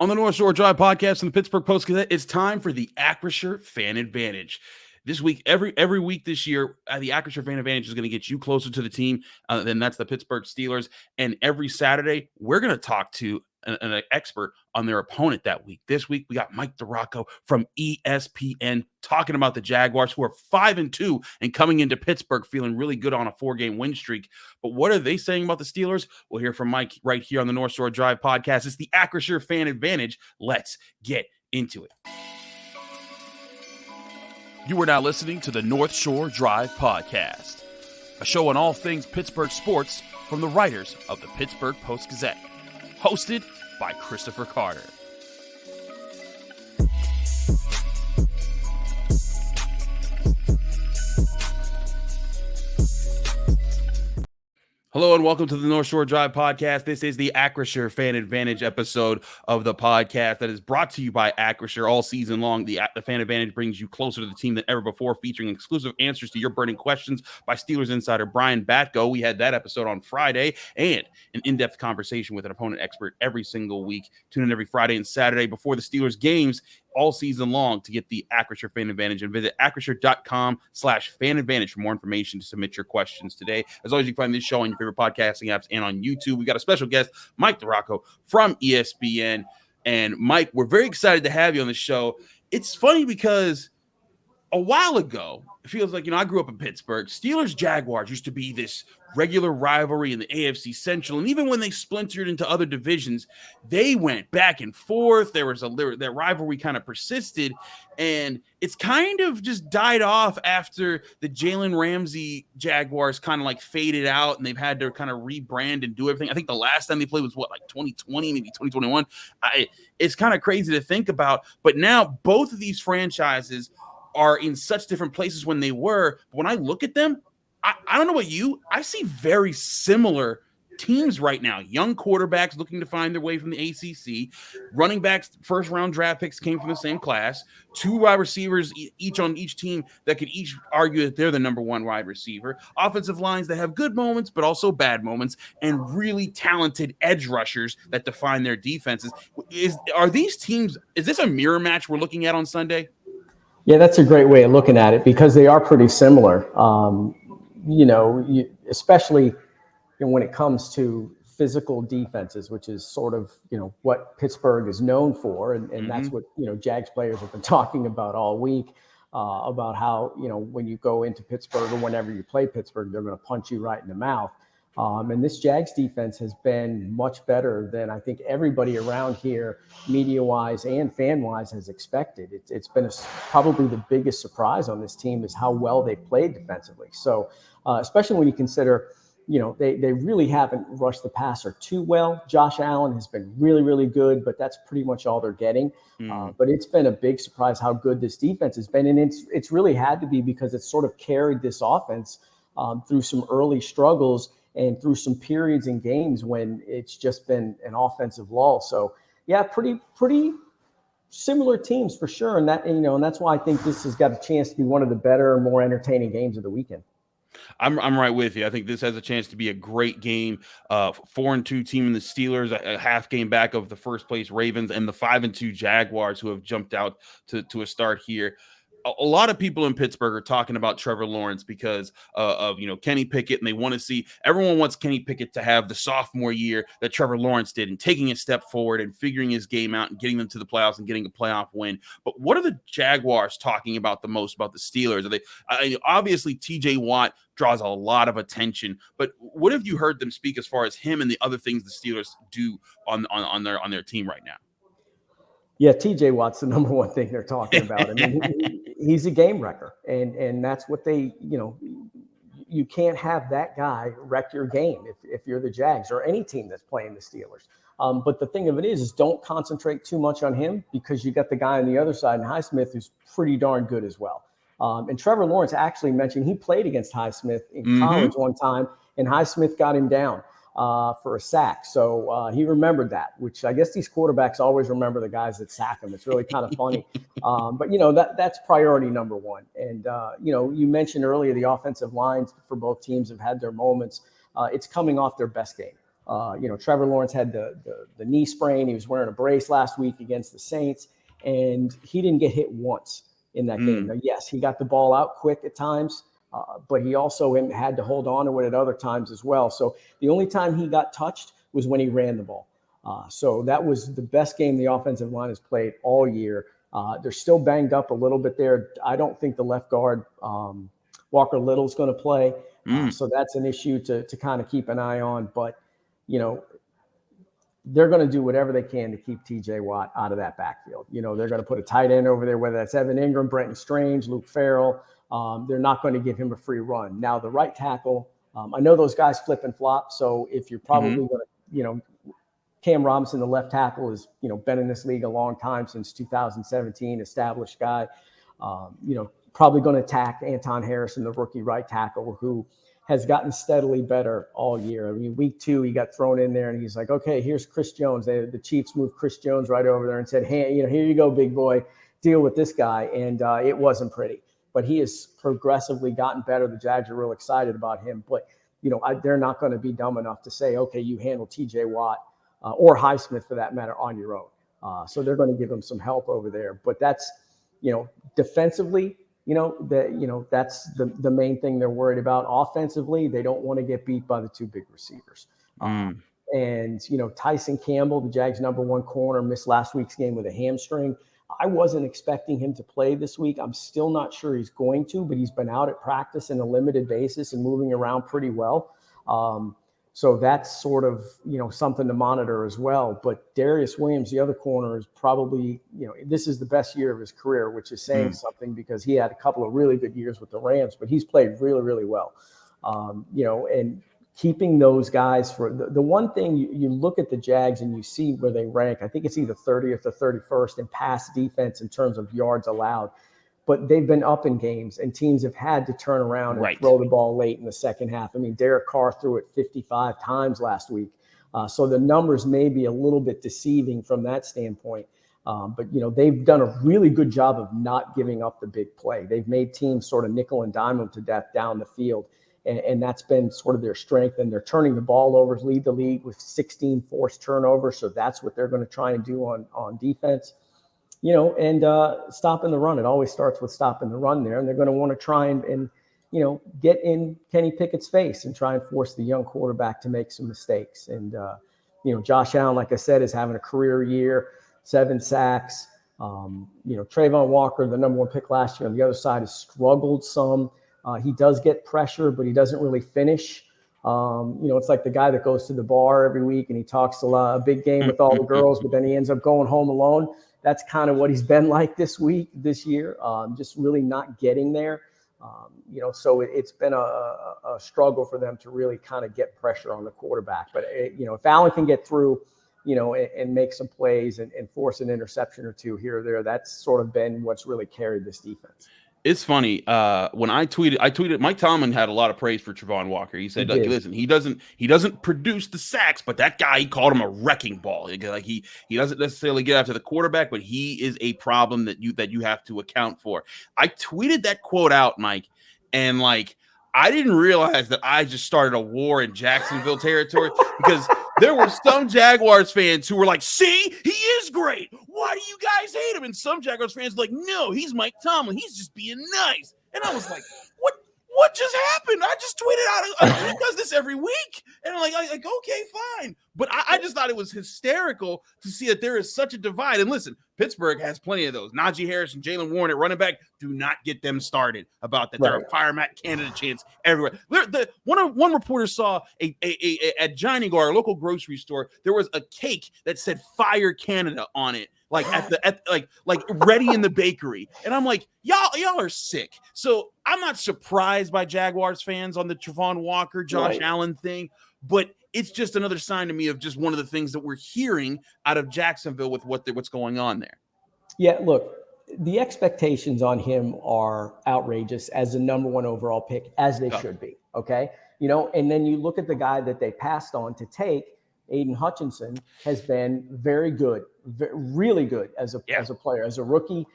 On the North Shore Drive podcast and the Pittsburgh Post-Gazette, it's time for the Acrisure Fan Advantage. This week, every week this year, the Acrisure Fan Advantage is going to get you closer to the team. Then that's the Pittsburgh Steelers. And every Saturday, we're going to talk to an expert on their opponent that week. This week, we got Mike DiRocco from ESPN talking about the Jaguars, who are 5-2 and coming into Pittsburgh feeling really good on a 4-game win streak. But what are they saying about the Steelers? We'll hear from Mike right here on the North Shore Drive podcast. It's the Acrisure Fan Advantage. Let's get into it. You are now listening to the North Shore Drive podcast, a show on all things Pittsburgh sports from the writers of the Pittsburgh Post-Gazette, hosted by Christopher Carter. Hello and welcome to the North Shore Drive podcast. This is the Acrisure Fan Advantage episode of the podcast that is brought to you by Acrisure all season long. The Fan Advantage brings you closer to the team than ever before, featuring exclusive answers to your burning questions by Steelers insider Brian Batko. We had that episode on Friday, and an in-depth conversation with an opponent expert every single week. Tune in every Friday and Saturday before the Steelers games all season long to get the Acrisure Fan Advantage, and visit acrisure.com/fan advantage for more information to submit your questions today. As always, you can find this show on your favorite podcasting apps and on YouTube. We got a special guest, Mike DiRocco from ESPN. And Mike, we're very excited to have you on the show. It's funny because a while ago, it feels like, I grew up in Pittsburgh. Steelers-Jaguars used to be this regular rivalry in the AFC Central. And even when they splintered into other divisions, they went back and forth. That rivalry kind of persisted. And it's kind of just died off after the Jalen Ramsey Jaguars kind of like faded out, and they've had to kind of rebrand and do everything. I think the last time they played was 2020, maybe 2021. It's kind of crazy to think about. But now both of these franchises are in such different places when they were. But when I look at them, I don't know about you, I see very similar teams right now. Young quarterbacks looking to find their way from the ACC. Running backs, first-round draft picks came from the same class. 2 wide receivers each on each team that could each argue that they're the number one wide receiver. Offensive lines that have good moments but also bad moments, and really talented edge rushers that define their defenses. Are these teams, is this a mirror match we're looking at on Sunday? Yeah, that's a great way of looking at it because they are pretty similar. Especially when it comes to physical defenses, which is sort of, what Pittsburgh is known for. And that's what, Jags players have been talking about all week, about how, when you go into Pittsburgh or whenever you play Pittsburgh, they're going to punch you right in the mouth. And this Jags defense has been much better than I think everybody around here, media-wise and fan-wise, has expected. It's been probably the biggest surprise on this team is how well they played defensively. So especially when you consider, they really haven't rushed the passer too well. Josh Allen has been really, really good, but that's pretty much all they're getting. But it's been a big surprise how good this defense has been. And it's really had to be because it's sort of carried this offense through some early struggles and through some periods in games when it's just been an offensive lull. So yeah, pretty similar teams for sure. And that's why I think this has got a chance to be one of the better, more entertaining games of the weekend. I'm right with you. I think this has a chance to be a great game. 4-2 team in the Steelers, a half game back of the first place Ravens, and the 5-2 Jaguars, who have jumped out to a start here. A lot of people in Pittsburgh are talking about Trevor Lawrence because of Kenny Pickett, and they want to see, everyone wants Kenny Pickett to have the sophomore year that Trevor Lawrence did, and taking a step forward and figuring his game out and getting them to the playoffs and getting a playoff win. But what are the Jaguars talking about the most about the Steelers? Are they obviously TJ Watt draws a lot of attention, but what have you heard them speak as far as him and the other things the Steelers do on their team right now? Yeah, TJ Watt's the number one thing they're talking about. I mean, he's a game wrecker, and that's what they, you can't have that guy wreck your game if you're the Jags or any team that's playing the Steelers. But the thing of it is don't concentrate too much on him because you got the guy on the other side, and Highsmith, who's pretty darn good as well. And Trevor Lawrence actually mentioned he played against Highsmith in college one time, and Highsmith got him down for a sack. So he remembered that, which I guess these quarterbacks always remember the guys that sack them. It's really kind of funny. But, that's priority number one. And, you mentioned earlier the offensive lines for both teams have had their moments. It's coming off their best game. Trevor Lawrence had the knee sprain. He was wearing a brace last week against the Saints, and he didn't get hit once in that game. Now, yes, he got the ball out quick at times, but he also had to hold on to it at other times as well. So the only time he got touched was when he ran the ball. So that was the best game the offensive line has played all year. They're still banged up a little bit there. I don't think the left guard, Walker Little's going to play. So that's an issue to kind of keep an eye on. But, they're going to do whatever they can to keep TJ Watt out of that backfield. They're going to put a tight end over there, whether that's Evan Ingram, Brenton Strange, Luke Farrell. They're not going to give him a free run. Now, the right tackle, I know those guys flip and flop. So if you're probably going to, Cam Robinson, the left tackle, has been in this league a long time, since 2017, established guy. Probably going to attack Anton Harrison, the rookie right tackle, who has gotten steadily better all year. I mean, week 2, he got thrown in there, and he's like, okay, here's Chris Jones. The Chiefs moved Chris Jones right over there and said, hey, here you go, big boy, deal with this guy. And it wasn't pretty, but he has progressively gotten better. The Jags are real excited about him, but they're not going to be dumb enough to say, okay, you handle TJ Watt or Highsmith for that matter on your own. So they're going to give him some help over there, but that's, defensively, that's the main thing they're worried about. Offensively, they don't want to get beat by the 2 big receivers. And, Tyson Campbell, the Jags' #1 corner, missed last week's game with a hamstring. I wasn't expecting him to play this week. I'm still not sure he's going to, but he's been out at practice on a limited basis and moving around pretty well. So that's sort of, something to monitor as well. But Darius Williams, the other corner, is probably, this is the best year of his career, which is saying something, because he had a couple of really good years with the Rams, but he's played really, really well. And keeping those guys for the one thing, you look at the Jags and you see where they rank. I think it's either 30th or 31st in pass defense in terms of yards allowed. But they've been up in games, and teams have had to turn around and throw the ball late in the second half. I mean, Derek Carr threw it 55 times last week. So the numbers may be a little bit deceiving from that standpoint. But, they've done a really good job of not giving up the big play. They've made teams sort of nickel and dime them to death down the field. And that's been sort of their strength. And they're turning the ball over, lead the league with 16 forced turnovers. So that's what they're going to try and do on defense. And stopping the run. It always starts with stopping the run there. And they're going to want to try and get in Kenny Pickett's face and try and force the young quarterback to make some mistakes. And, Josh Allen, like I said, is having a career year, 7 sacks. Travon Walker, the #1 pick last year on the other side, has struggled some. He does get pressure, but he doesn't really finish. It's like the guy that goes to the bar every week and he talks a big game with all the girls, but then he ends up going home alone. That's kind of what he's been like this year, just really not getting there. So it's been a struggle for them to really kind of get pressure on the quarterback. But, if Allen can get through, and make some plays and force an interception or 2 here or there, that's sort of been what's really carried this defense. It's funny. When I tweeted, Mike Tomlin had a lot of praise for Travon Walker. He said, listen, he doesn't produce the sacks, but that guy, he called him a wrecking ball. Like he doesn't necessarily get after the quarterback, but he is a problem that you have to account for. I tweeted that quote out, Mike, and I didn't realize that I just started a war in Jacksonville territory, because there were some Jaguars fans who were like, see, he is great. Why do you guys hate him? And some Jaguars fans were like, no, he's Mike Tomlin. He's just being nice. And I was like, what just happened? I just tweeted out, he does this every week. And I'm like, okay, fine. But I just thought it was hysterical to see that there is such a divide. And listen, Pittsburgh has plenty of those. Najee Harris and Jalen Warren at running back, do not get them started about that. Right. They're a fire mat candidate chance everywhere. One reporter saw at Johnny Gar, a local grocery store, there was a cake that said Fire Canada on it. Like ready in the bakery. And I'm like, y'all are sick. So I'm not surprised by Jaguars fans on the Travon Walker, Josh Allen thing, but it's just another sign to me of just one of the things that we're hearing out of Jacksonville with what's going on there. Yeah, look, the expectations on him are outrageous as the #1 overall pick, as they should be. Okay. And then you look at the guy that they passed on to take, Aiden Hutchinson, has been very good, really good as a player, as a rookie.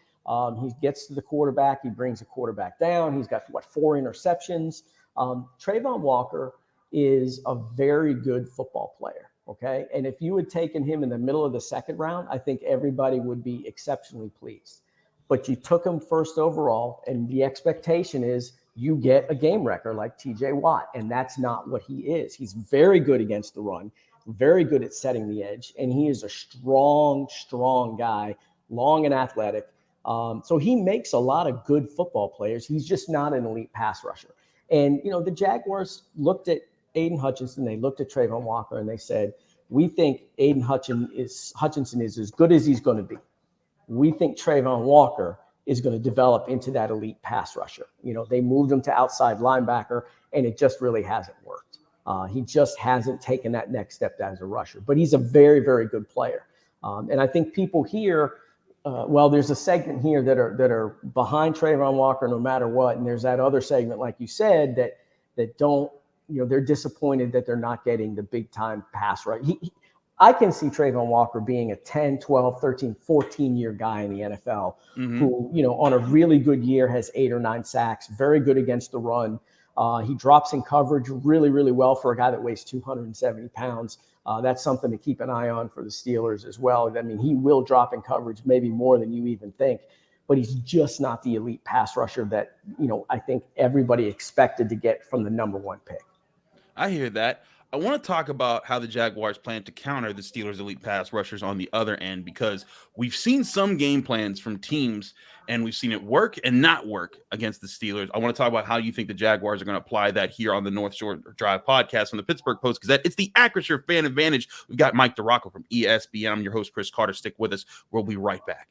He gets to the quarterback. He brings the quarterback down. He's got 4 interceptions. Travon Walker is a very good football player. Okay. And if you had taken him in the middle of the second round, I think everybody would be exceptionally pleased. But you took him first overall, and the expectation is you get a game wrecker like TJ Watt. And that's not what he is. He's very good against the run, very good at setting the edge. And he is a strong guy, long and athletic. So he makes a lot of good football players. He's just not an elite pass rusher. And, the Jaguars looked at Aiden Hutchinson, they looked at Travon Walker, and they said, we think Aiden Hutchinson is as good as he's going to be. We think Travon Walker is going to develop into that elite pass rusher. They moved him to outside linebacker, and it just really hasn't worked. He just hasn't taken that next step as a rusher. But he's a very, very good player. And I think people here, there's a segment here that are behind Travon Walker no matter what, and there's that other segment, like you said, that don't, they're disappointed that they're not getting the big-time pass rush. I can see Travon Walker being a 10, 12, 13, 14-year guy in the NFL who, on a really good year has 8 or 9 sacks, very good against the run. He drops in coverage really, really well for a guy that weighs 270 pounds. That's something to keep an eye on for the Steelers as well. I mean, he will drop in coverage maybe more than you even think, but he's just not the elite pass rusher that, I think everybody expected to get from the number 1 pick. I hear that. I want to talk about how the Jaguars plan to counter the Steelers' elite pass rushers on the other end, because we've seen some game plans from teams and we've seen it work and not work against the Steelers. I want to talk about how you think the Jaguars are going to apply that here on the North Shore Drive podcast from the Pittsburgh Post-Gazette. It's the Acrisure Fan Advantage. We've got Mike DiRocco from ESPN. I'm your host, Chris Carter. Stick with us. We'll be right back.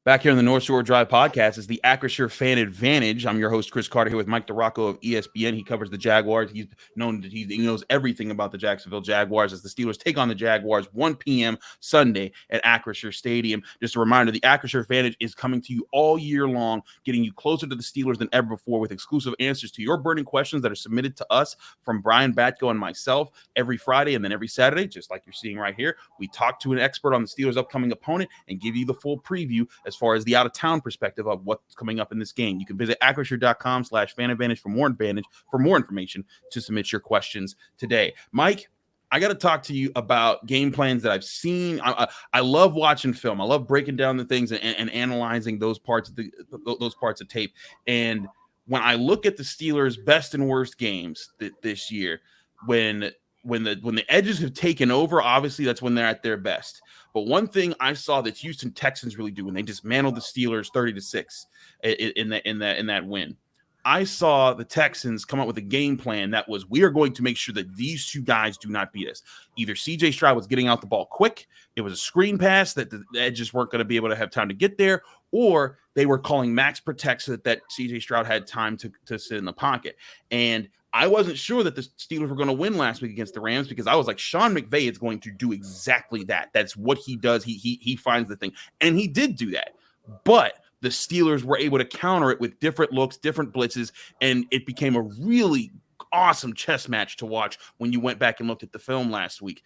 Back here on the North Shore Drive podcast is the Acrisure Fan Advantage. I'm your host, Chris Carter, here with Mike DiRocco of ESPN. He covers the Jaguars. He's known that he knows everything about the Jacksonville Jaguars as the Steelers take on the Jaguars 1 p.m. Sunday at Acrisure Stadium. Just a reminder, the Acrisure Advantage is coming to you all year long, getting you closer to the Steelers than ever before with exclusive answers to your burning questions that are submitted to us from Brian Batko and myself every Friday and then every Saturday, just like you're seeing right here. We talk to an expert on the Steelers' upcoming opponent and give you the full preview as far as the out-of-town perspective of what's coming up in this game. You can visit acrisure.com/fanadvantage for more information to submit your questions today. Mike, I got to talk to you about game plans that I've seen. I love watching film. I love breaking down the things and analyzing those parts of tape. And when I look at the Steelers' best and worst games this year, when the edges have taken over, obviously that's when they're at their best. But one thing I saw that Houston Texans really do when they dismantled the Steelers 30-6 in that win, I saw the Texans come up with a game plan that was, we are going to make sure that these two guys do not beat us. Either CJ Stroud was getting out the ball quick, it was a screen pass that the edges weren't going to be able to have time to get there, or they were calling max protect so that CJ Stroud had time to sit in the pocket. And I wasn't sure that the Steelers were going to win last week against the Rams because I was like, Sean McVay is going to do exactly that. That's what he does. He finds the thing. And he did do that. But the Steelers were able to counter it with different looks, different blitzes, and it became a really awesome chess match to watch when you went back and looked at the film last week.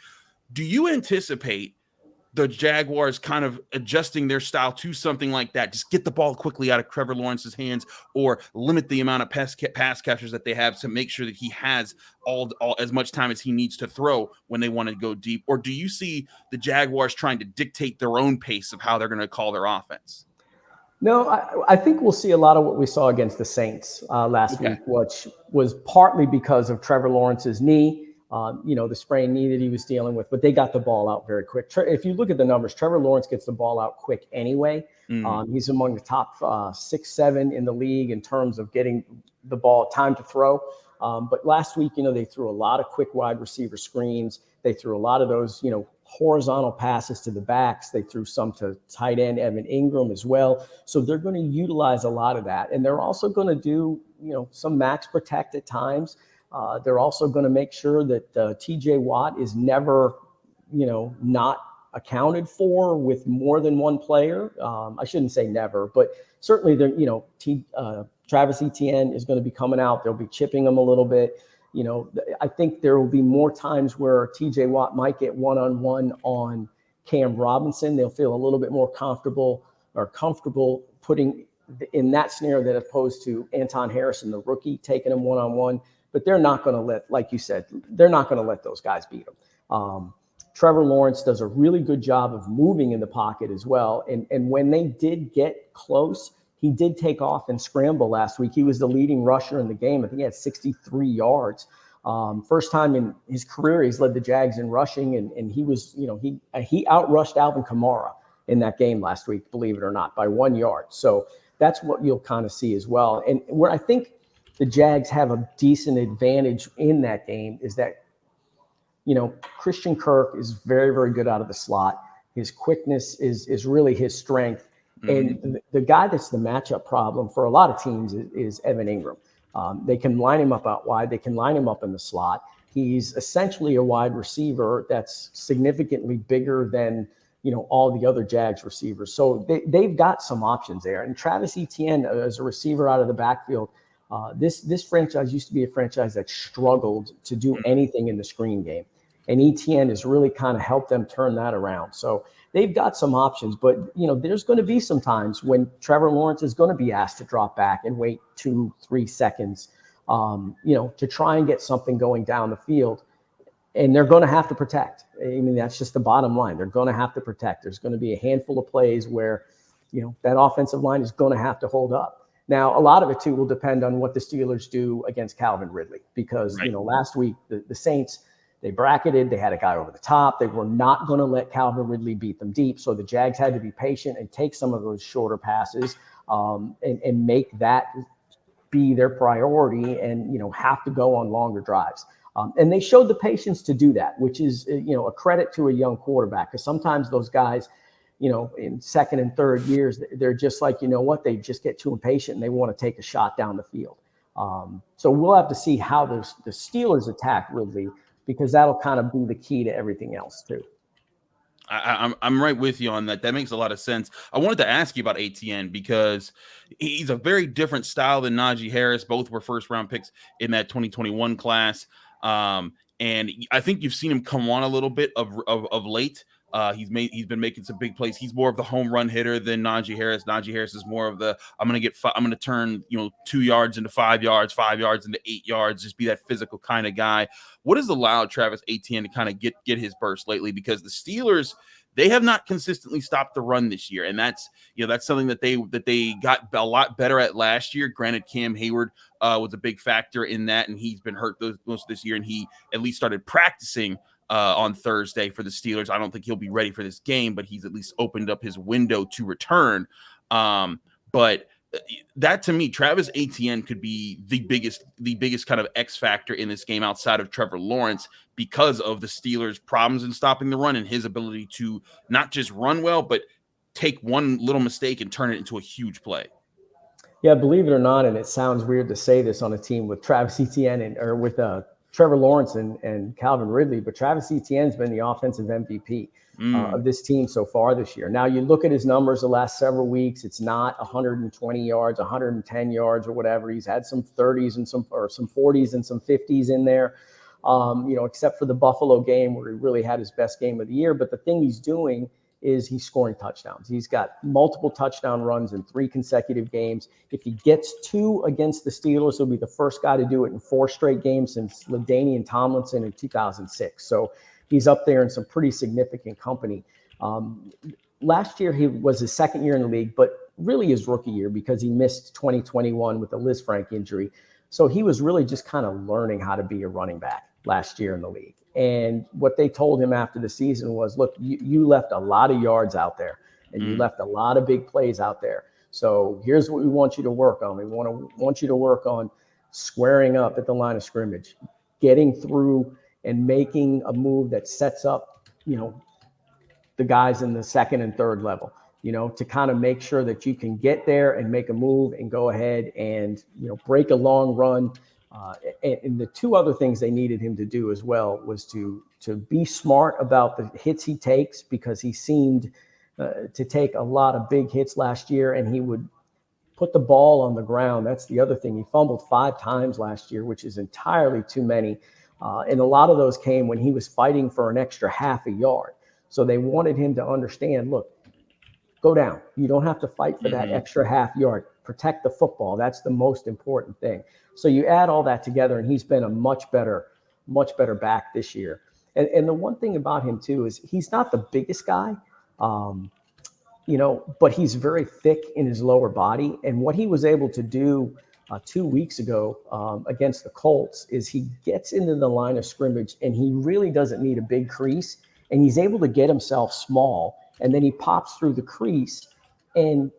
Do you anticipate the Jaguars kind of adjusting their style to something like that? Just get the ball quickly out of Trevor Lawrence's hands, or limit the amount of pass catchers that they have to make sure that he has all as much time as he needs to throw when they want to go deep? Or do you see the Jaguars trying to dictate their own pace of how they're going to call their offense? No, I think we'll see a lot of what we saw against the Saints last week, which was partly because of Trevor Lawrence's knee, the sprained knee that he was dealing with, but they got the ball out very quick. If you look at the numbers, Trevor Lawrence gets the ball out quick anyway. He's among the top 6, 7 in the league in terms of getting the ball time to throw. But last week, they threw a lot of quick wide receiver screens. They threw a lot of those, horizontal passes to the backs. They threw some to tight end Evan Ingram as well. So they're going to utilize a lot of that. And they're also going to do, some max protect at times. They're also going to make sure that TJ Watt is never, not accounted for with more than one player. I shouldn't say never, but certainly Travis Etienne is going to be coming out. They'll be chipping him a little bit. I think there will be more times where TJ Watt might get one-on-one on Cam Robinson, they'll feel a little bit more comfortable putting in that scenario than opposed to Anton Harrison, the rookie, taking him one-on-one. But they're not going to let, like you said, they're not going to let those guys beat them. Trevor Lawrence does a really good job of moving in the pocket as well. And when they did get close, he did take off and scramble last week. He was the leading rusher in the game. I think he had 63 yards. First time in his career he's led the Jags in rushing, and he was, he outrushed Alvin Kamara in that game last week, believe it or not, by 1 yard. So that's what you'll kind of see as well. And where I think the Jags have a decent advantage in that game is that, Christian Kirk is very, very good out of the slot. His quickness is really his strength. Mm-hmm. And the guy that's the matchup problem for a lot of teams is Evan Ingram. They can line him up out wide. They can line him up in the slot. He's essentially a wide receiver that's significantly bigger than, all the other Jags receivers. So they've got some options there. And Travis Etienne, as a receiver out of the backfield, this franchise used to be a franchise that struggled to do anything in the screen game. And Etienne has really kind of helped them turn that around. So they've got some options, but there's going to be some times when Trevor Lawrence is going to be asked to drop back and wait 2-3 seconds, to try and get something going down the field. And they're going to have to protect. I mean, that's just the bottom line. They're going to have to protect. There's going to be a handful of plays where, that offensive line is going to have to hold up. Now, a lot of it too will depend on what the Steelers do against Calvin Ridley, because, right. Last week the Saints, they bracketed, they had a guy over the top. They were not going to let Calvin Ridley beat them deep. So the Jags had to be patient and take some of those shorter passes and make that be their priority and, have to go on longer drives. And they showed the patience to do that, which is, a credit to a young quarterback, because sometimes those guys, in second and third years, they're just like, they just get too impatient and they want to take a shot down the field. So we'll have to see how the Steelers attack Ridley, because that'll kind of be the key to everything else too. I'm right with you on that. That makes a lot of sense. I wanted to ask you about Etienne because he's a very different style than Najee Harris. Both were first-round picks in that 2021 class. And I think you've seen him come on a little bit of late. He's been making some big plays. He's more of the home run hitter than Najee Harris. Najee Harris is more of the I'm going to turn 2 yards into 5 yards, 5 yards into 8 yards. Just be that physical kind of guy. What has allowed Travis Etienne to kind of get his burst lately? Because the Steelers, they have not consistently stopped the run this year, and that's something that they got a lot better at last year. Granted, Cam Hayward was a big factor in that, and he's been hurt most of this year, and he at least started practicing on Thursday for the Steelers. I don't think he'll be ready for this game, but he's at least opened up his window to return. But that, to me, Travis Etienne could be the biggest kind of X factor in this game outside of Trevor Lawrence, because of the Steelers' problems in stopping the run and his ability to not just run well, but take one little mistake and turn it into a huge play. Yeah, believe it or not, and it sounds weird to say this on a team with Travis Etienne or with Trevor Lawrence and Calvin Ridley, but Travis Etienne's been the offensive MVP of this team so far this year. Now, you look at his numbers the last several weeks, it's not 120 yards, 110 yards or whatever. He's had some 30s and some 40s and some 50s in there, except for the Buffalo game where he really had his best game of the year. But the thing he's doing is he's scoring touchdowns. He's got multiple touchdown runs in 3 consecutive games. If he gets 2 against the Steelers, he'll be the first guy to do it in 4 straight games since LaDainian Tomlinson in 2006. So he's up there in some pretty significant company. Last year, he was his second year in the league, but really his rookie year, because he missed 2021 with the Liz Frank injury. So he was really just kind of learning how to be a running back last year in the league. And what they told him after the season was, look, you left a lot of yards out there, and you left a lot of big plays out there. So here's what we want you to work on. We want you to work on squaring up at the line of scrimmage, getting through and making a move that sets up, the guys in the second and third level, to kind of make sure that you can get there and make a move and go ahead and, break a long run. And the 2 other things they needed him to do as well was to be smart about the hits he takes, because he seemed to take a lot of big hits last year, and he would put the ball on the ground. That's the other thing. He fumbled 5 times last year, which is entirely too many. And a lot of those came when he was fighting for an extra half a yard. So they wanted him to understand, look, go down. You don't have to fight for that extra half yard. Protect the football. That's the most important thing. So you add all that together, and he's been a much better back this year. And the one thing about him, too, is he's not the biggest guy, but he's very thick in his lower body. And what he was able to do 2 weeks ago against the Colts is he gets into the line of scrimmage, and he really doesn't need a big crease. And he's able to get himself small, and then he pops through the crease, and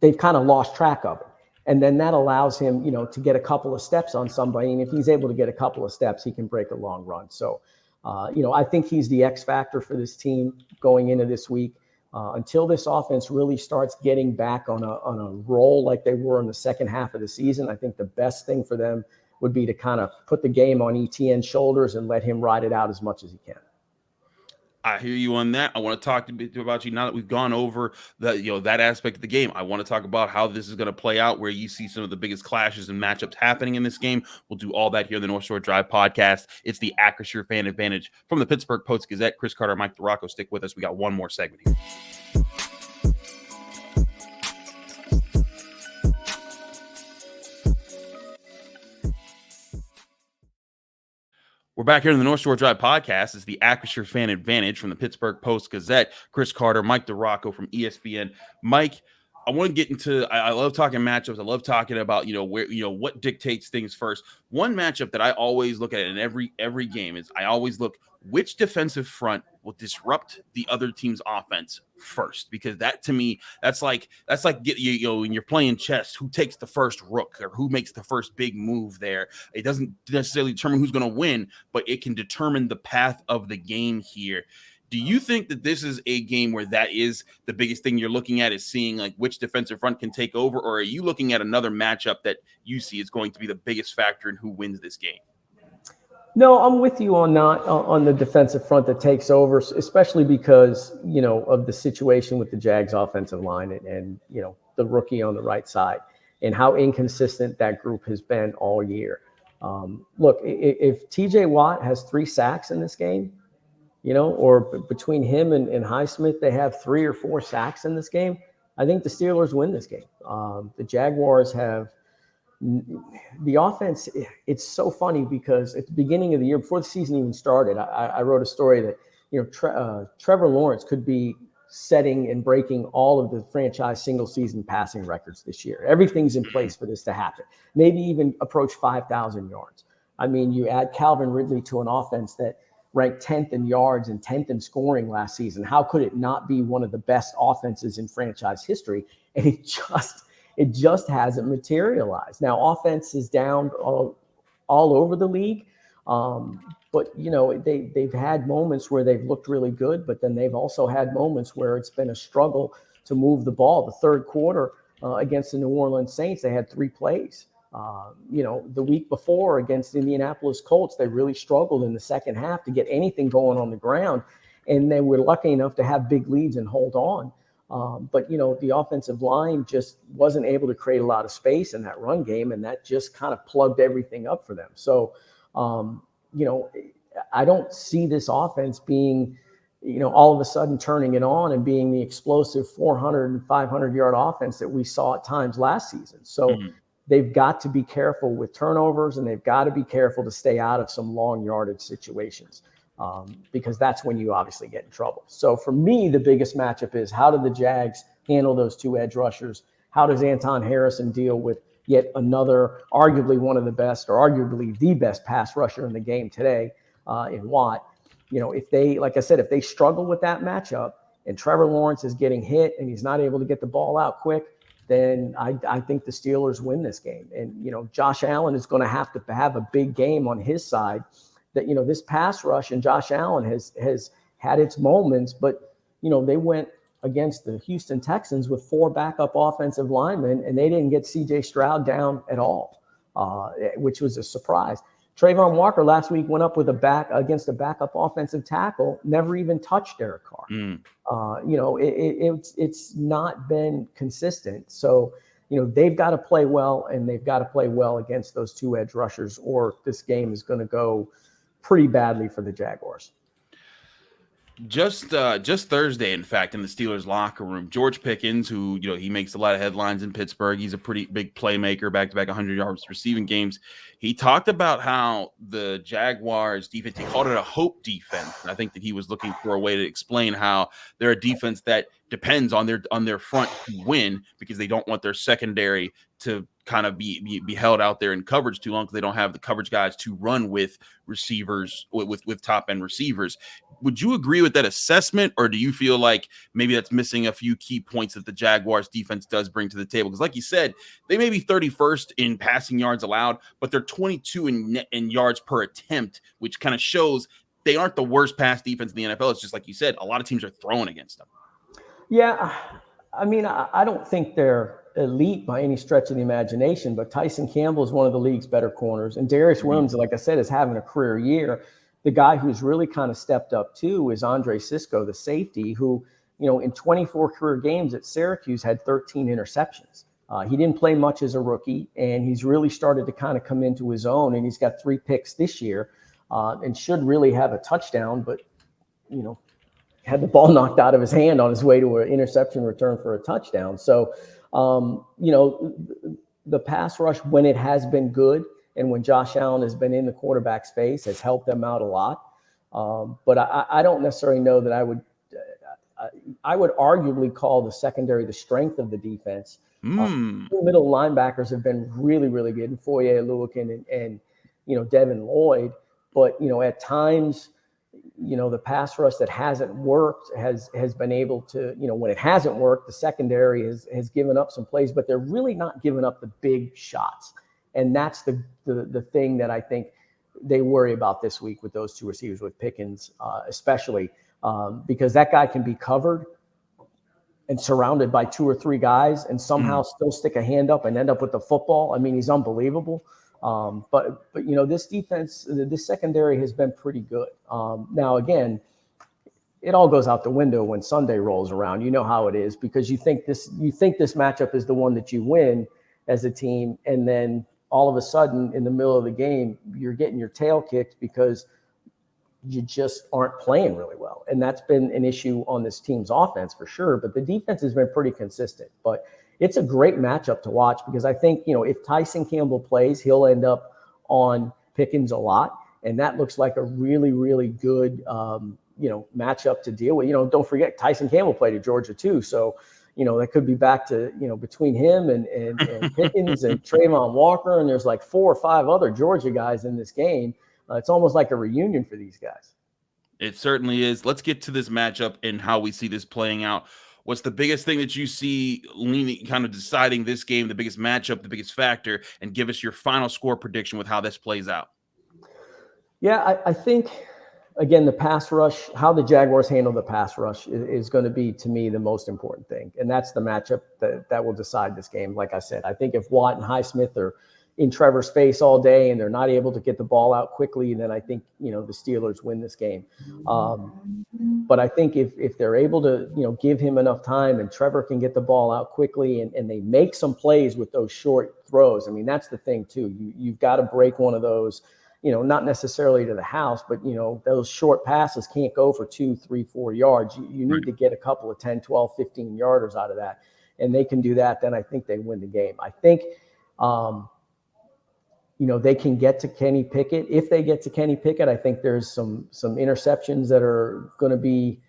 they've kind of lost track of it. And then that allows him, to get a couple of steps on somebody. And if he's able to get a couple of steps, he can break a long run. So, I think he's the X factor for this team going into this week. Until this offense really starts getting back on a roll like they were in the second half of the season, I think the best thing for them would be to kind of put the game on Etienne's shoulders and let him ride it out as much as he can. I hear you on that. I want to talk a bit about you now that we've gone over that aspect of the game. I want to talk about how this is going to play out, where you see some of the biggest clashes and matchups happening in this game. We'll do all that here in the North Shore Drive podcast. It's the Acrisure Fan Advantage from the Pittsburgh Post-Gazette. Chris Carter, Mike DiRocco, stick with us. We got one more segment here. We're back here in the North Shore Drive podcast. It's the Acrisure Fan Advantage from the Pittsburgh Post-Gazette. Chris Carter, Mike DiRocco from ESPN. Mike, I want to get into. I love talking matchups. I love talking about what dictates things first. One matchup that I always look at in every game is I always look which defensive front will disrupt the other team's offense first, because that to me that's like when you're playing chess, who takes the first rook or who makes the first big move there. It doesn't necessarily determine who's going to win, but it can determine the path of the game here. Do you think that this is a game where that is the biggest thing you're looking at, is seeing like which defensive front can take over, or are you looking at another matchup that you see is going to be the biggest factor in who wins this game? No, I'm with you on the defensive front that takes over, especially because, of the situation with the Jags offensive line and the rookie on the right side and how inconsistent that group has been all year. Look, if TJ Watt has 3 sacks in this game, or between him and Highsmith, they have 3 or 4 sacks in this game, I think the Steelers win this game. The Jaguars have the offense. It's so funny because at the beginning of the year, before the season even started, I wrote a story that, Trevor Lawrence could be setting and breaking all of the franchise single season passing records this year. Everything's in place for this to happen. Maybe even approach 5,000 yards. I mean, you add Calvin Ridley to an offense that ranked 10th in yards and 10th in scoring last season. How could it not be one of the best offenses in franchise history? And it just hasn't materialized. Now, offense is down all over the league. But, they've had moments where they've looked really good, but then they've also had moments where it's been a struggle to move the ball. The third quarter against the New Orleans Saints, they had 3 plays. The week before against the Indianapolis Colts, they really struggled in the second half to get anything going on the ground. And they were lucky enough to have big leads and hold on. But the offensive line just wasn't able to create a lot of space in that run game, and that just kind of plugged everything up for them. So, I don't see this offense being, all of a sudden turning it on and being the explosive 400 and 500-yard offense that we saw at times last season. So they've got to be careful with turnovers, and they've got to be careful to stay out of some long yardage situations. Because that's when you obviously get in trouble. So for me, the biggest matchup is, how do the Jags handle those 2 edge rushers? How does Anton Harrison deal with yet another, arguably one of the best, or arguably the best pass rusher in the game today in Watt? If they struggle with that matchup and Trevor Lawrence is getting hit and he's not able to get the ball out quick, then I think the Steelers win this game. And, Josh Allen is going to have a big game on his side. That, this pass rush and Josh Allen has had its moments, but, they went against the Houston Texans with 4 backup offensive linemen, and they didn't get C.J. Stroud down at all, which was a surprise. Travon Walker last week went up with against a backup offensive tackle, never even touched Derek Carr. It's not been consistent. So, they've got to play well, and they've got to play well against those 2 edge rushers, or this game is going to go pretty badly for the Jaguars. Just Thursday, in fact, in the Steelers locker room, George Pickens, who he makes a lot of headlines in Pittsburgh, he's a pretty big playmaker, back-to-back 100 yards receiving games. He talked about how the Jaguars defense, he called it a hope defense. And I think that he was looking for a way to explain how they're a defense that depends on their front to win, because they don't want their secondary to kind of be held out there in coverage too long, because they don't have the coverage guys to run with receivers, with top end receivers. Would you agree with that assessment, or do you feel like maybe that's missing a few key points that the Jaguars defense does bring to the table? Because like you said, they may be 31st in passing yards allowed, but they're 22 in yards per attempt, which kind of shows they aren't the worst pass defense in the NFL. It's just like you said, a lot of teams are throwing against them. Yeah, I mean, I don't think they're elite by any stretch of the imagination, but Tyson Campbell is one of the league's better corners. And Darius Williams, like I said, is having a career year. The guy who's really kind of stepped up too is Andre Cisco, the safety, who, in 24 career games at Syracuse had 13 interceptions. He didn't play much as a rookie, and he's really started to kind of come into his own, and he's got 3 picks this year, and should really have a touchdown, but, had the ball knocked out of his hand on his way to an interception return for a touchdown. So, the pass rush, when it has been good and when Josh Allen has been in the quarterback's face, has helped them out a lot. But I don't necessarily know that I would arguably call the secondary the strength of the defense. The middle linebackers have been really, really good, and Foye Oluokun and Devin Lloyd. But, at times, the pass rush that hasn't worked has been able to, when it hasn't worked, the secondary has given up some plays, but they're really not giving up the big shots. And that's the thing that I think they worry about this week with those 2 receivers, with Pickens especially, because that guy can be covered and surrounded by 2 or 3 guys and somehow still stick a hand up and end up with the football. I mean, he's unbelievable. But this defense, this secondary has been pretty good. Now, again, it all goes out the window when Sunday rolls around. You know how it is, because you think this matchup is the one that you win as a team, and then all of a sudden in the middle of the game, you're getting your tail kicked because you just aren't playing really well. And that's been an issue on this team's offense for sure, but the defense has been pretty consistent. But it's a great matchup to watch, because I think, if Tyson Campbell plays, he'll end up on Pickens a lot. And that looks like a really, really good, matchup to deal with. Don't forget, Tyson Campbell played at Georgia too. So, that could be back to, between him and Pickens and Travon Walker. And there's like 4 or 5 other Georgia guys in this game. It's almost like a reunion for these guys. It certainly is. Let's get to this matchup and how we see this playing out. What's the biggest thing that you see kind of deciding this game, the biggest matchup, the biggest factor, and give us your final score prediction with how this plays out? Yeah, I think, again, the pass rush, how the Jaguars handle the pass rush is going to be, to me, the most important thing. And that's the matchup that will decide this game. Like I said, I think if Watt and Highsmith are in Trevor's face all day and they're not able to get the ball out quickly, then I think, the Steelers win this game. But I think if they're able to, give him enough time and Trevor can get the ball out quickly and they make some plays with those short throws. I mean, that's the thing too. You've got to break one of those, not necessarily to the house, but, those short passes can't go for 2, 3, 4 yards. You need to get a couple of 10, 12, 15 yarders out of that. And they can do that. Then I think they win the game. I think, they can get to Kenny Pickett. If they get to Kenny Pickett, I think there's some interceptions that are going to be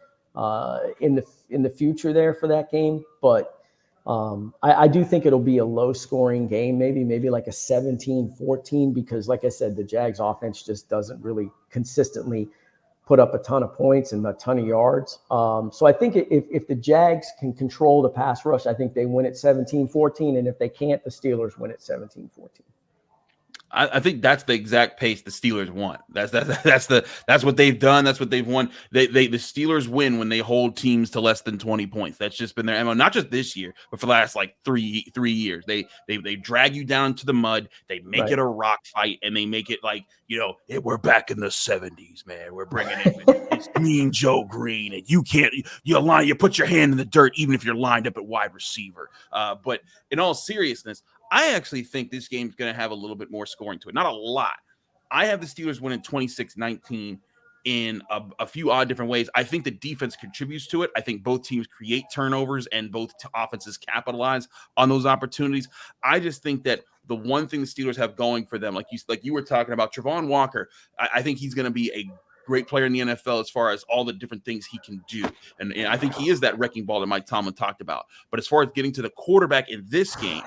in the future there for that game. But I do think it'll be a low-scoring game, maybe like a 17-14, because, like I said, the Jags offense just doesn't really consistently put up a ton of points and a ton of yards. So I think if the Jags can control the pass rush, I think they win at 17-14, and if they can't, the Steelers win at 17-14. I think that's the exact pace the Steelers want. That's what they've done. That's what they've won. The Steelers win when they hold teams to less than 20 points. That's just been their MO, not just this year, but for the last like three years. They drag you down to the mud. They make it a rock fight, and they make it like, we're back in the 70s, man. We're bringing it. It's Mean Joe Green, and you put your hand in the dirt even if you're lined up at wide receiver. But in all seriousness, I actually think this game's going to have a little bit more scoring to it. Not a lot. I have the Steelers winning 26-19 in a few odd different ways. I think the defense contributes to it. I think both teams create turnovers and both offenses capitalize on those opportunities. I just think that the one thing the Steelers have going for them, like you were talking about, Travon Walker, I think he's going to be a great player in the NFL as far as all the different things he can do. And I think he is that wrecking ball that Mike Tomlin talked about. But as far as getting to the quarterback in this game,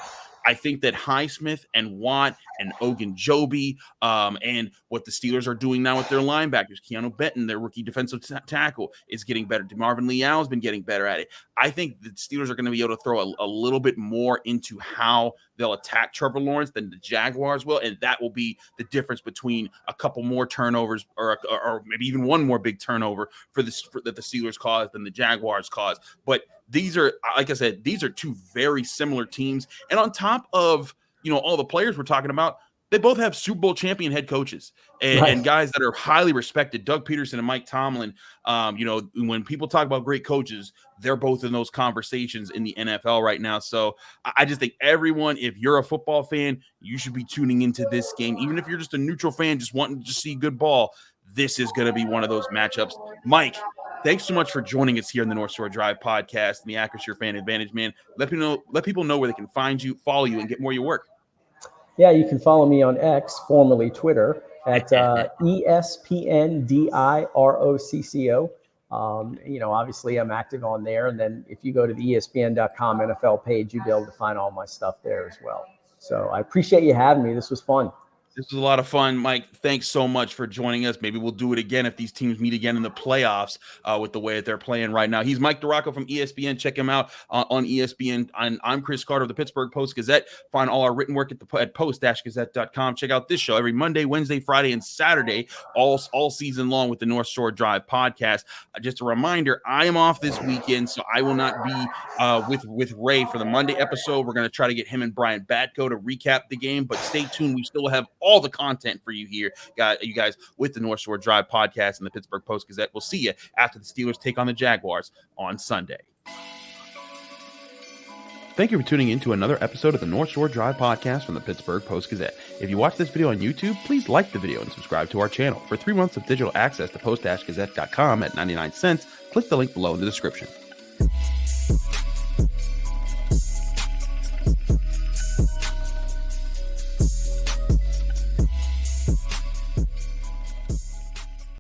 I think that Highsmith and Watt and Ogunjobi and what the Steelers are doing now with their linebackers, Keanu Benton, their rookie defensive tackle, is getting better. DeMarvin Leal has been getting better at it. I think the Steelers are going to be able to throw a little bit more into how they'll attack Trevor Lawrence than the Jaguars will, and that will be the difference between a couple more turnovers or maybe even one more big turnover that the Steelers cause than the Jaguars cause. But these are, like I said, these are two very similar teams. And on top of, all the players we're talking about, they both have Super Bowl champion head coaches and guys that are highly respected. Doug Peterson and Mike Tomlin, when people talk about great coaches, they're both in those conversations in the NFL right now. So I just think everyone, if you're a football fan, you should be tuning into this game. Even if you're just a neutral fan, just wanting to see good ball, this is going to be one of those matchups. Mike, thanks so much for joining us here in the North Shore Drive podcast and the Acrisure Fan Advantage, man. Let people know where they can find you, follow you, and get more of your work. Yeah, you can follow me on X, formerly Twitter, at ESPN DIROCCO. Obviously I'm active on there. And then if you go to the ESPN.com NFL page, you'll be able to find all my stuff there as well. So I appreciate you having me. This was fun. This was a lot of fun, Mike. Thanks so much for joining us. Maybe we'll do it again if these teams meet again in the playoffs with the way that they're playing right now. He's Mike DiRocco from ESPN. Check him out on ESPN. I'm Chris Carter of the Pittsburgh Post-Gazette. Find all our written work at post-gazette.com. Check out this show every Monday, Wednesday, Friday, and Saturday, all season long with the North Shore Drive podcast. Just a reminder, I am off this weekend, so I will not be with Ray for the Monday episode. We're going to try to get him and Brian Batko to recap the game, but stay tuned. We still have all the content for you here, you guys, with the North Shore Drive podcast and the Pittsburgh Post-Gazette. We'll see you after the Steelers take on the Jaguars on Sunday. Thank you for tuning in to another episode of the North Shore Drive podcast from the Pittsburgh Post-Gazette. If you watch this video on YouTube, please like the video and subscribe to our channel. For 3 months of digital access to post-gazette.com at 99 cents, click the link below in the description.